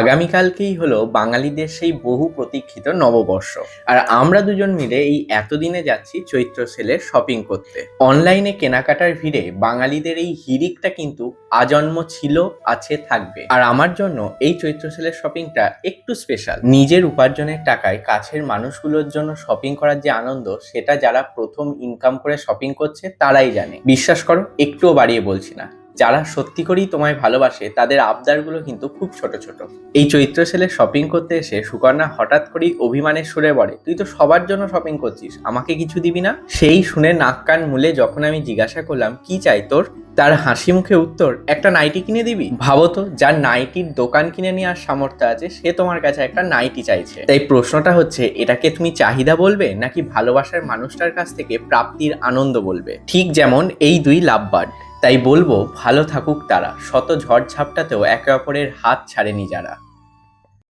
আগামীকালকেই হলো বাঙালিদের সেই বহু প্রতীক্ষিত নববর্ষ। আর আমরা দুজন মিলে এই এতদিনে যাচ্ছি চৈত্র সেলের শপিং করতে। অনলাইনে কেনাকাটার ভিড়ে বাঙালিদের এই হিড়িকটা কিন্তু আজন্ম ছিল, আছে, থাকবে। আর আমার জন্য এই চৈত্র সেলের শপিংটা একটু স্পেশাল। নিজের উপার্জনের টাকায় কাছের মানুষগুলোর জন্য শপিং করার যে আনন্দ, সেটা যারা প্রথম ইনকাম করে শপিং করছে তারাই জানে। বিশ্বাস করো, একটুও বাড়িয়ে বলছি না। যারা সত্যি করেই তোমায় ভালোবাসে তাদের আবদারগুলো কিন্তু খুব ছোট ছোট। এই চৈত্র সেলে শপিং করতে এসে সুকন্যা হঠাৎ করেই অভিমানের সুরে বলে, তুই তো সবার জন্য শপিং করছিস, আমাকে কিছু দিবি না? সেই শুনে নাক কান মুলে যখন আমি জিজ্ঞাসা করলাম কি চাই তোর, তার হাসি মুখে উত্তর, একটা নাইটি কিনে দিবি? ভাবো তো, যার নাইটির দোকান কিনে নেওয়ার সামর্থ্য আছে সে তোমার কাছে একটা নাইটি চাইছে। তাই প্রশ্নটা হচ্ছে, এটাকে তুমি চাহিদা বলবে নাকি ভালোবাসার মানুষটার কাছ থেকে প্রাপ্তির আনন্দ বলবে? ঠিক যেমন এই দুই লাভবার্ড। তাই বলবো, ভালো থাকুক তারা, শত ঝড় ঝাপটাতেও একে অপরের হাত ছাড়েনি যারা।